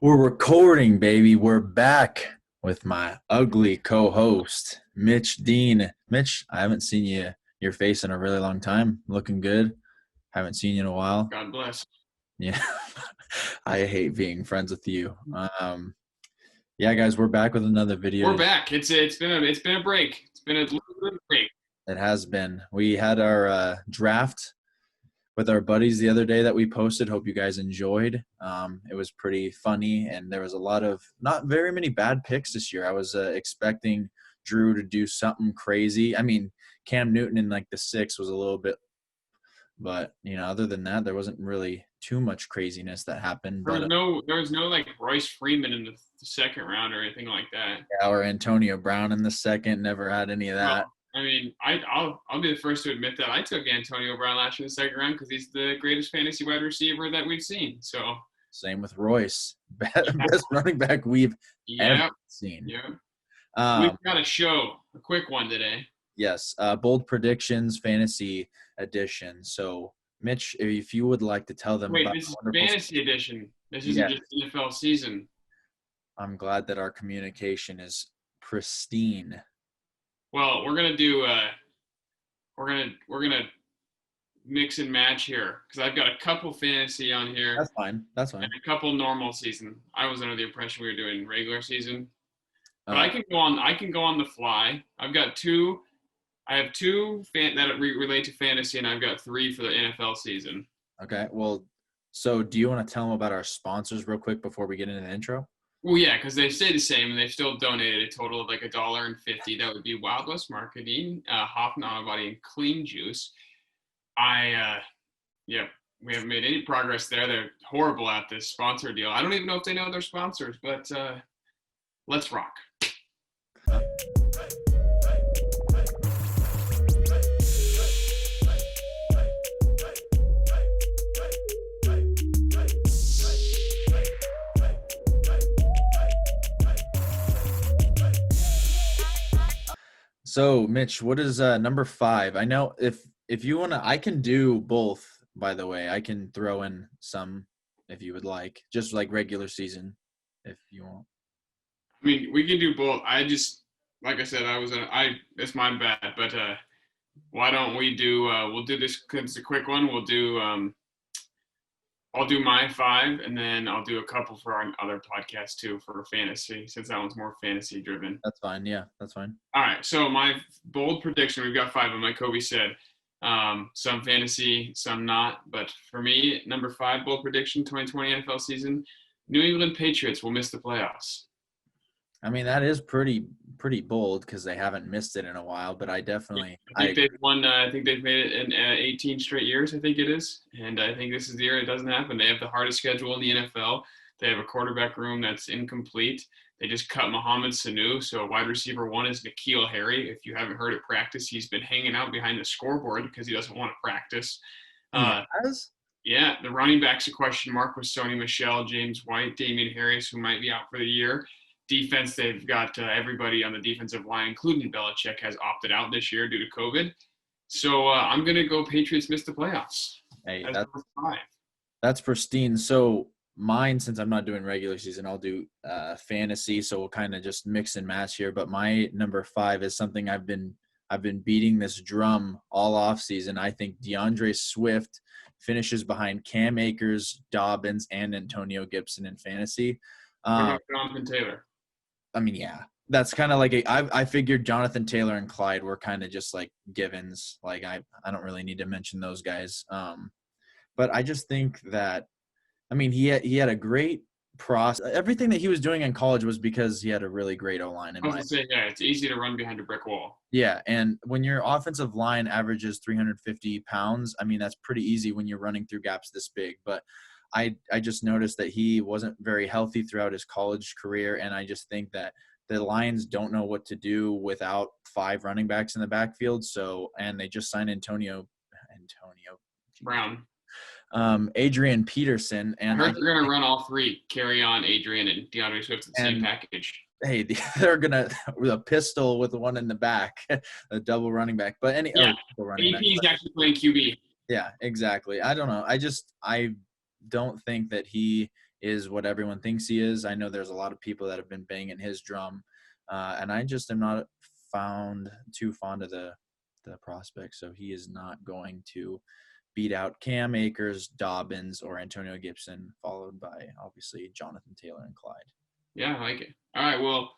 We're recording, baby. We're back with my ugly co-host, Mitch Dean. Mitch, I haven't seen your face in a really long time. Looking good. Haven't seen you in a while. God bless. Yeah. I hate being friends with you. Yeah, guys, we're back with another video. We're back. It's been a break. It's been a little bit of a break. It has been. We had our draft with our buddies the other day that we posted. Hope you guys enjoyed. It was pretty funny, and there was a lot of not very many bad picks this year. I was expecting Drew to do something crazy. I mean, Cam Newton in like the six was a little bit, but other than that, there wasn't really too much craziness that happened. There But was no like Royce Freeman in the second round or anything like that. our Antonio Brown in the second never had any of that. Well, I mean, I'll be the first to admit that I took Antonio Brown last year in the second round because he's the greatest fantasy wide receiver that we've seen. So Same with Royce, best running back we've ever yeah, seen. yeah. We've Um, got a quick one today. Yes, bold predictions, fantasy edition. So, Mitch, if you would like to tell them Wait, about this the is wonderful, fantasy edition. This isn't yeah, just NFL season. I'm glad that our communication is pristine. Well, we're gonna mix and match here because I've got a couple fantasy on here That's fine. That's and fine. a couple normal season. I was under the impression we were doing regular season, but I Uh, can go on. I can go on the fly. I've got two. I have two that relate to fantasy, and I've got three for the NFL season. okay. Well, so do you want to tell them about our sponsors real quick before we get into the intro? Well, yeah, because they stay the same, and they've still donated a total of like $1.50. That would be Wild West Marketing, Hoffman Auto Body, and Clean Juice. Yeah, we haven't made any progress there. They're horrible at this sponsor deal. I don't even know if they know they're sponsors, but let's rock. So, Mitch, what is number 5? I know if you want to, I can do both. By the way, I can throw in some if you would like, just like regular season, if you want. I mean, we can do both. Like I said, it's my bad, but why don't we do, we'll do this because it's a quick one. I'll do my five, and then I'll do a couple for our other podcast too for fantasy, since that one's more fantasy driven. That's fine. Yeah, that's fine. All right. So my bold prediction, we've got five of them, like Kobe said. Some fantasy, some not. But for me, number five bold prediction, 2020 NFL season, New England Patriots will miss the playoffs. I mean, that is pretty bold because they haven't missed it in a while. But I definitely, I think they've won. I think they've made it in 18 straight years. I think it is, and I think this is the year it doesn't happen. They have the hardest schedule in the NFL. They have a quarterback room that's incomplete. They just cut Mohamed Sanu, so wide receiver one is N'Keal Harry. If you haven't heard at practice, he's been hanging out behind the scoreboard because he doesn't want to practice. he has. Yeah, the running back's a question mark with Sony Michel, James White, Damian Harris, who might be out for the year. Defense, they've got everybody on the defensive line, including Belichick, has opted out this year due to COVID. So I'm going to go Patriots miss the playoffs. Hey, That's number five. that's pristine. So mine, since I'm not doing regular season, I'll do fantasy. So we'll kind of just mix and match here. But my number 5 is something I've been beating this drum all off season. I think DeAndre Swift finishes behind Cam Akers, Dobbins, and Antonio Gibson in fantasy. Jonathan Taylor. I mean, yeah, that's kind of like I figured Jonathan Taylor and Clyde were kind of just like givens. Like I don't really need to mention those guys. But I just think that, I mean, he had a great process. Everything that he was doing in college was because he had a really great O-line. I was going to say, yeah, it's easy to run behind a brick wall. Yeah, and when your offensive line averages 350 pounds, I mean, that's pretty easy when you're running through gaps this big. But I just noticed that he wasn't very healthy throughout his college career, and I just think that the Lions don't know what to do without 5 running backs in the backfield. So, and they just signed Antonio Brown. Adrian Peterson, and I heard they're going to run all three: carry on Adrian and DeAndre Swift in the same package. Hey, they're gonna with a pistol with the one in the back, a double running back. But AP's actually playing QB. Yeah, exactly. I don't know. I don't think that he is what everyone thinks he is. I know there's a lot of people that have been banging his drum, and I just am not found too fond of the prospect. So he is not going to beat out Cam Akers, Dobbins, or Antonio Gibson, followed by obviously Jonathan Taylor and Clyde. Yeah, I like it. All right, well,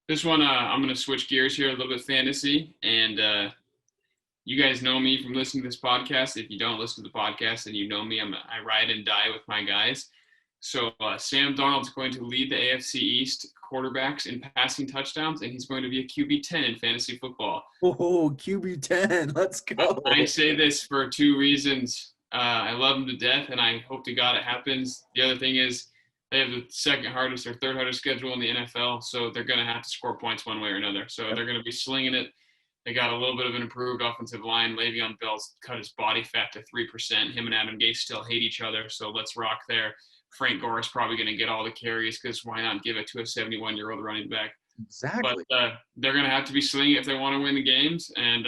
this one I'm going to switch gears here a little bit fantasy, and you guys know me from listening to this podcast. If you don't listen to the podcast, then you know me. I ride and die with my guys. So Sam Darnold's going to lead the AFC East quarterbacks in passing touchdowns, and he's going to be a QB 10 in fantasy football. Oh, QB 10, let's go. I say this for two reasons. I love him to death, and I hope to God it happens. The other thing is they have the second hardest or third hardest schedule in the NFL, so they're going to have to score points one way or another. So they're going to be slinging it. They got a little bit of an improved offensive line. Le'Veon Bell's cut his body fat to 3%. Him and Adam Gase still hate each other, so let's rock there. Frank Gore is probably going to get all the carries because why not give it to a 71-year-old running back? Exactly. But they're going to have to be slinging if they want to win the games. And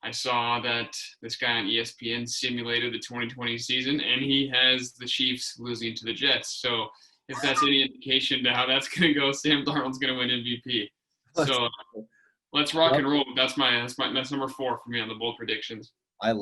I saw that this guy on ESPN simulated the 2020 season, and he has the Chiefs losing to the Jets. So if that's any indication to how that's going to go, Sam Darnold's going to win MVP. So let's rock and roll. That's number 4 for me on the bold predictions. I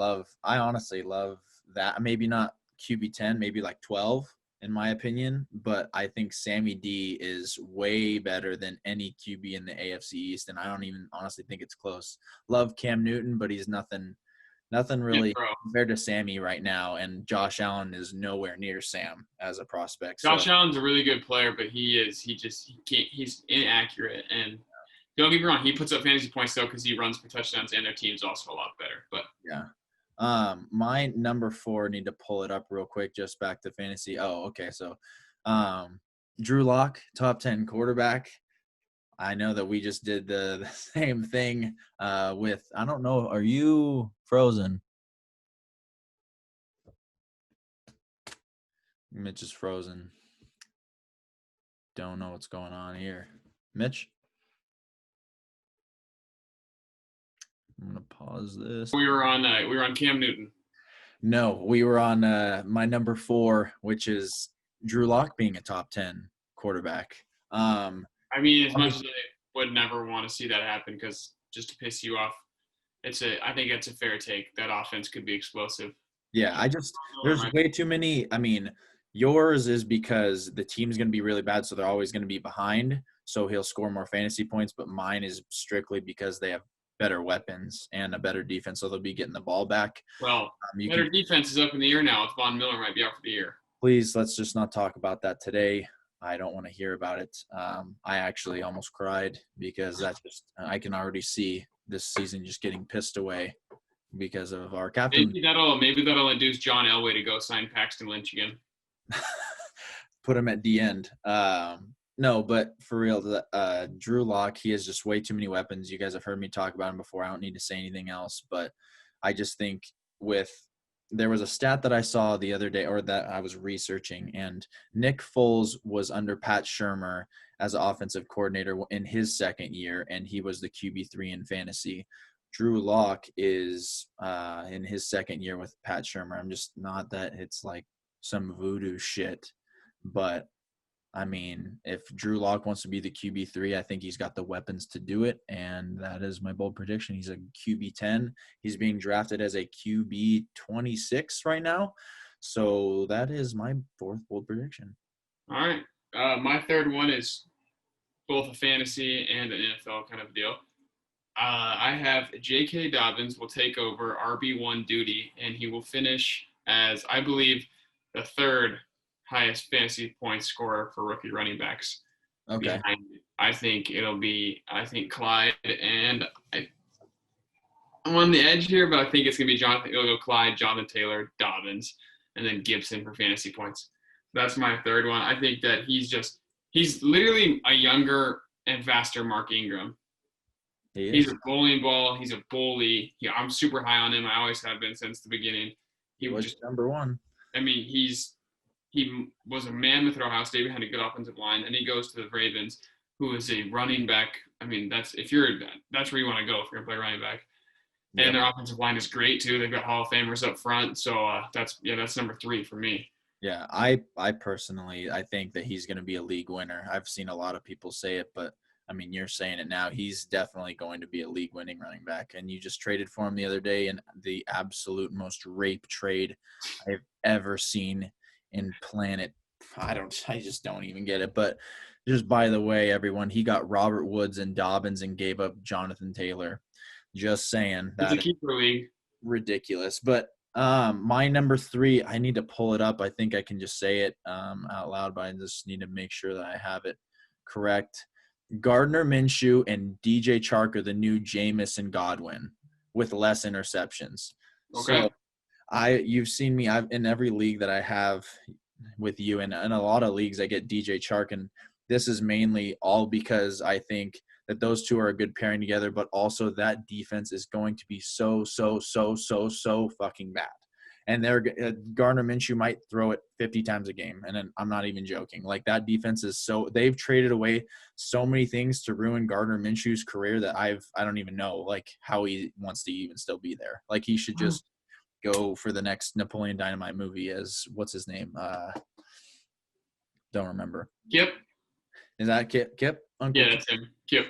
honestly love that. Maybe not QB 10, maybe like 12 in my opinion, but I think Sammy D is way better than any QB in the AFC East, and I don't even honestly think it's close. Love Cam Newton, but he's nothing really compared to Sammy right now, and Josh Allen is nowhere near Sam as a prospect. Josh Allen's a really good player, but he's inaccurate, and don't get me wrong, he puts up fantasy points though because he runs for touchdowns, and their team's also a lot better. But yeah. My number 4, need to pull it up real quick, just back to fantasy. Oh, okay. So, Drew Lock, top 10 quarterback. I know that we just did the same thing, with, I don't know. Are you frozen? Mitch is frozen. Don't know what's going on here. Mitch? I'm gonna pause this. We were on Cam Newton. No, we were on my number 4, which is Drew Lock being a top 10 quarterback. I mean, as much as I would never want to see that happen, because just to piss you off, I think it's a fair take. That offense could be explosive. Yeah, there's way too many. I mean, yours is because the team's going to be really bad, so they're always going to be behind, so he'll score more fantasy points, but mine is strictly because they have better weapons and a better defense, so they'll be getting the ball back. Well, better defense is up in the air now. Von Miller might be out for the year. Please, let's just not talk about that today. I don't want to hear about it. I actually almost cried because I can already see this season just getting pissed away because of our captain. Maybe that'll induce John Elway to go sign Paxton Lynch again. Put him at the end. No, but for real, Drew Lock, he has just way too many weapons. You guys have heard me talk about him before. I don't need to say anything else, but I just think there was a stat that I saw the other day, or that I was researching, and Nick Foles was under Pat Shurmur as an offensive coordinator in his second year, and he was the QB3 in fantasy. Drew Lock is in his second year with Pat Shurmur. I'm just not that it's like some voodoo shit, but I mean, if Drew Lock wants to be the QB3, I think he's got the weapons to do it, and that is my bold prediction. He's a QB 10. He's being drafted as a QB 26 right now, so that is my 4th bold prediction. All right. My third one is both a fantasy and an NFL kind of deal. I have J.K. Dobbins will take over RB1 duty, and he will finish as, I believe, the 3rd highest fantasy point scorer for rookie running backs. Okay. I think Clyde, and I'm on the edge here, but I think it's going to be it'll go Clyde, Jonathan Taylor, Dobbins, and then Gibson for fantasy points. That's my third one. I think that he's literally a younger and faster Mark Ingram. He's a bowling ball. He's a bully. I'm super high on him. I always have been since the beginning. He was just number 1. I mean, he was a mammoth at Ohio State. Had a good offensive line, and he goes to the Ravens, who is a running back. I mean, that's where you want to go if you're gonna play running back. Yep. And their offensive line is great too. They've got Hall of Famers up front, so that's number 3 for me. Yeah, I personally I think that he's going to be a league winner. I've seen a lot of people say it, but I mean, you're saying it now. He's definitely going to be a league winning running back. And you just traded for him the other day in the absolute most rape trade I've ever seen in planet. I just don't even get it. But just by the way, everyone, he got Robert Woods and Dobbins and gave up Jonathan Taylor. Just saying It's a that keeper league. ridiculous. But my number 3, I need to pull it up. I think I can just say it out loud, but I just need to make sure that I have it correct. Gardner Minshew and DJ Chark are the new Jameis and Godwin with less interceptions. Okay. So you've seen me. I've in every league that I have with you, and in a lot of leagues I get DJ Chark, and this is mainly all because I think that those two are a good pairing together, but also that defense is going to be so fucking bad. And Gardner Minshew might throw it 50 times a game, and I'm not even joking. Like, that defense is they've traded away so many things to ruin Gardner Minshew's career that I don't even know like how he wants to even still be there. Like, he should just go for the next Napoleon Dynamite movie as what's his name? Don't remember. Yep. Is that Kip? Uncle Yeah, Kip? that's him. Yep.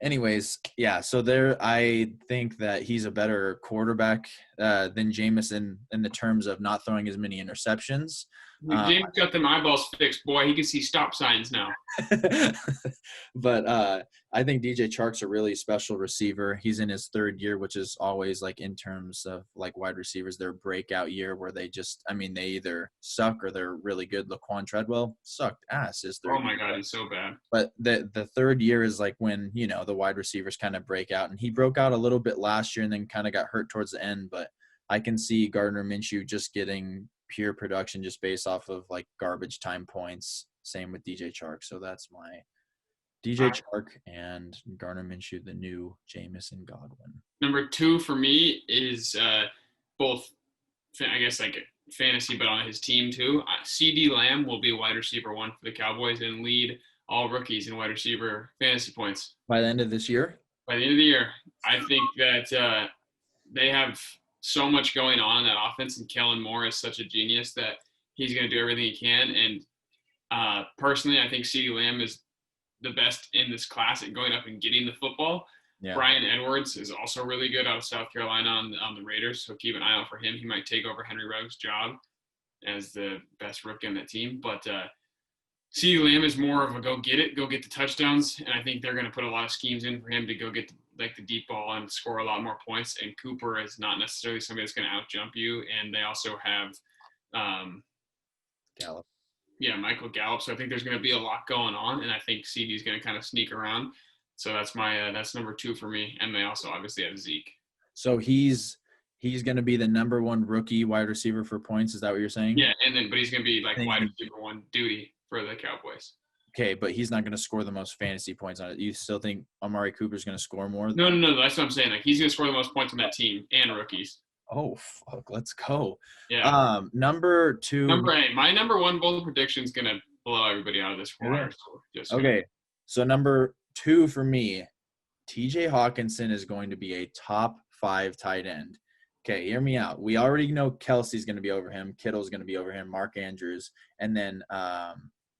Anyways, yeah, so I think that he's a better quarterback than Jameis in the terms of not throwing as many interceptions. James got them eyeballs fixed. Boy, he can see stop signs now. But I think DJ Chark's a really special receiver. He's in his 3rd year, which is always like in terms of like wide receivers, their breakout year where they either suck or they're really good. Laquan Treadwell sucked ass his 3rd Oh my year. God, he's so bad. But the 3rd year is like when, the wide receivers kind of break out. And he broke out a little bit last year and then kind of got hurt towards the end. But I can see Gardner Minshew just getting pure production just based off of like garbage time points. Same with DJ Chark. So that's my DJ Chark and Gardner Minshew, the new Jameis Godwin. Number 2 for me is both, I guess, like fantasy, but on his team too. CD Lamb will be wide receiver 1 for the Cowboys and lead all rookies in wide receiver fantasy points by the end of this year. By the end of the year, I think that they have so much going on in that offense, and Kellen Moore is such a genius that he's going to do everything he can. And personally, I think CeeDee Lamb is the best in this class at going up and getting the football. Yeah. Brian Edwards is also really good out of South Carolina on the Raiders, so keep an eye out for him. He might take over Henry Ruggs' job as the best rookie on that team. But CeeDee Lamb is more of a go get the touchdowns, and I think they're going to put a lot of schemes in for him to go get the deep ball and score a lot more points. And Cooper is not necessarily somebody that's going to out-jump you, and they also have Gallup. Yeah, Michael Gallup. So I think there's going to be a lot going on, and I think CD is going to kind of sneak around. So that's that's number 2 for me. And they also obviously have Zeke. So he's going to be the number 1 rookie wide receiver for points. Is that what you're saying? Yeah, but he's going to be like wide receiver 1 duty for the Cowboys. Okay, but he's not going to score the most fantasy points on it. You still think Amari Cooper's going to score more? No. That's what I'm saying. Like, he's going to score the most points on that team and rookies. Oh, fuck. Let's go. Yeah. Number 2. Number 8. My number 1 bold prediction is going to blow everybody out of this water. Okay. So number 2 for me, TJ Hawkinson is going to be a top 5 tight end. Okay, hear me out. We already know Kelsey's going to be over him. Kittle's going to be over him. Mark Andrews. And then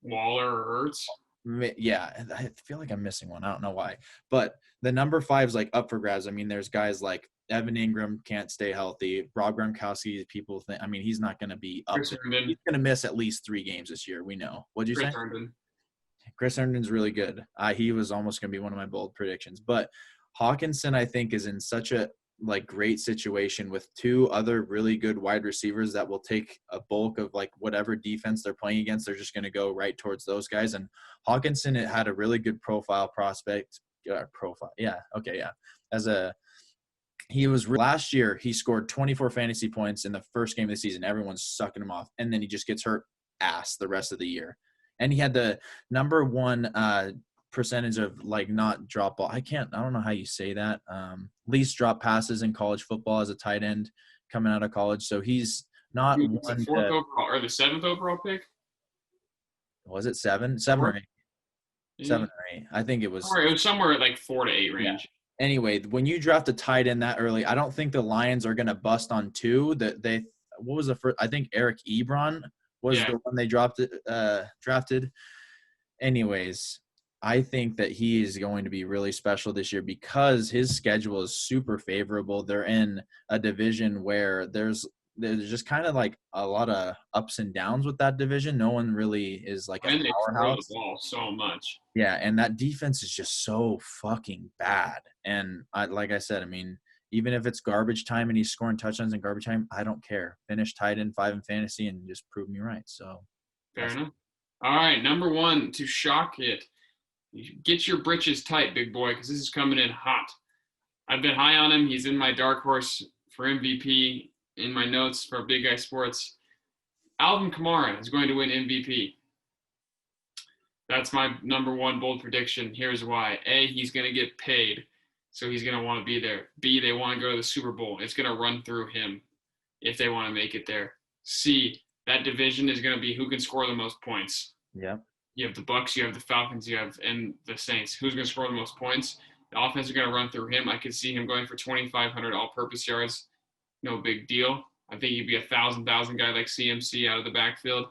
Waller or Ertz. Yeah, I feel like I'm missing one. I don't know why. But the number 5 is like up for grabs. I mean, there's guys like Evan Ingram can't stay healthy. Rob Gronkowski, people think, he's not going to be up. He's going to miss at least 3 games this year. We know. What'd you say? Chris Herndon's really good. He was almost going to be one of my bold predictions. But Hawkinson, I think, is in such a great situation with 2 other really good wide receivers that will take a bulk of whatever defense they're playing against. They're just going to go right towards those guys. And Hawkinson had a really good prospect. Yeah. Okay. Yeah. Last year, he scored 24 fantasy points in the first game of the season. Everyone's sucking him off. And then he just gets hurt ass the rest of the year. And he had the number 1 percentage of not drop ball. I don't know how you say that. Least drop passes in college football as a tight end coming out of college. So he's not the 4th overall or the 7th overall pick. Was it 7? 7 or 8? Yeah. 7 or 8. I think it was. It was somewhere at 4 to 8 range. Yeah. Anyway, when you draft a tight end that early, I don't think the Lions are going to bust on 2. What was the first? I think Eric Ebron was the one they drafted. Anyways, I think that he is going to be really special this year because his schedule is super favorable. They're in a division where there's just kind of like a lot of ups and downs with that division. No one really is like a And they throw the powerhouse. ball so much. Yeah, and that defense is just so fucking bad. And like I said, I mean, even if it's garbage time and he's scoring touchdowns in garbage time, I don't care. Finish tight end 5 in fantasy and just prove me right. So Fair enough. All right, number 1 to shock it. Get your britches tight, big boy, because this is coming in hot. I've been high on him. He's in my dark horse for MVP in my notes for Big Guy Sports. Alvin Kamara is going to win MVP. That's my number 1 bold prediction. Here's why. A, he's going to get paid, so he's going to want to be there. B, they want to go to the Super Bowl. It's going to run through him if they want to make it there. C, that division is going to be who can score the most points. Yeah. You have the Bucs, you have the Falcons, and the Saints. Who's going to score the most points? The offense is going to run through him. I could see him going for 2,500 all-purpose yards. No big deal. I think he'd be a 1,000 guy like CMC out of the backfield.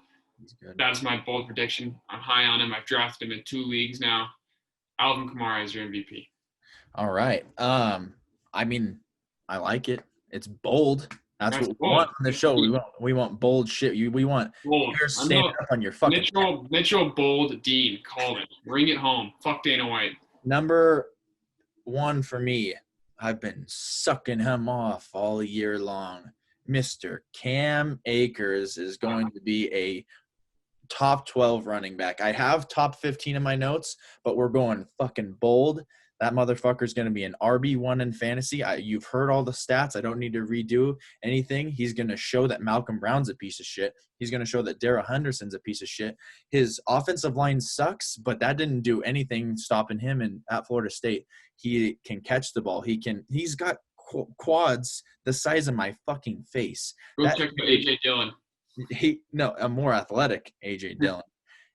That's my bold prediction. I'm high on him. I've drafted him in 2 leagues now. Alvin Kamara is your MVP. All right. I mean, I like it. It's bold. That's what we want on the show. We want bold shit. We want bold. Stand up on your fucking Mitchell Bold Dean. Call it. Bring it home. Fuck Dana White. Number 1 for me. I've been sucking him off all year long. Mr. Cam Akers is going to be a top 12 running back. I have top 15 in my notes, but we're going fucking bold. That motherfucker's going to be an RB1 in fantasy. You've heard all the stats. I don't need to redo anything. He's going to show that Malcolm Brown's a piece of shit. He's going to show that Darrell Henderson's a piece of shit. His offensive line sucks, but that didn't do anything stopping him at Florida State. He can catch the ball. He's got quads the size of my fucking face. Go check out A.J. Dillon. A more athletic A.J. Dillon.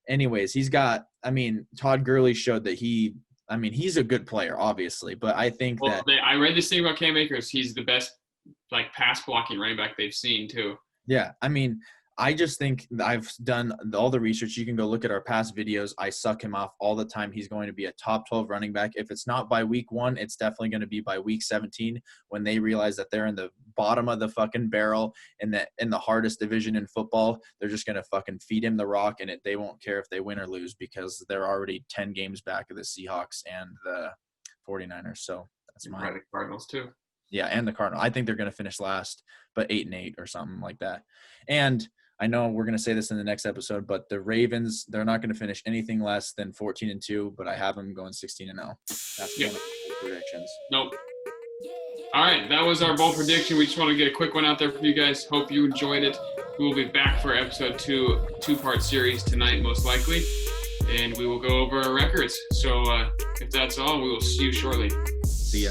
Anyways, Todd Gurley showed that he's a good player, obviously, but I think I read this thing about Cam Akers. He's the best, pass blocking running back they've seen too. Yeah, I just think I've done all the research. You can go look at our past videos. I suck him off all the time. He's going to be a top 12 running back. If it's not by week 1, it's definitely going to be by week 17 when they realize that they're in the bottom of the fucking barrel in the hardest division in football. They're just going to fucking feed him the rock, and they won't care if they win or lose because they're already 10 games back of the Seahawks and the 49ers. So that's the Cardinals too. Yeah, and the Cardinals. I think they're going to finish last, but 8-8 or something like that. And I know we're going to say this in the next episode, but the Ravens, they're not going to finish anything less than 14-2, but I have them going 16-0. That's one of the predictions. Nope. All right, that was our bold prediction. We just want to get a quick one out there for you guys. Hope you enjoyed it. We will be back for episode 2, 2-part series tonight, most likely, and we will go over our records. So if that's all, we will see you shortly. See ya.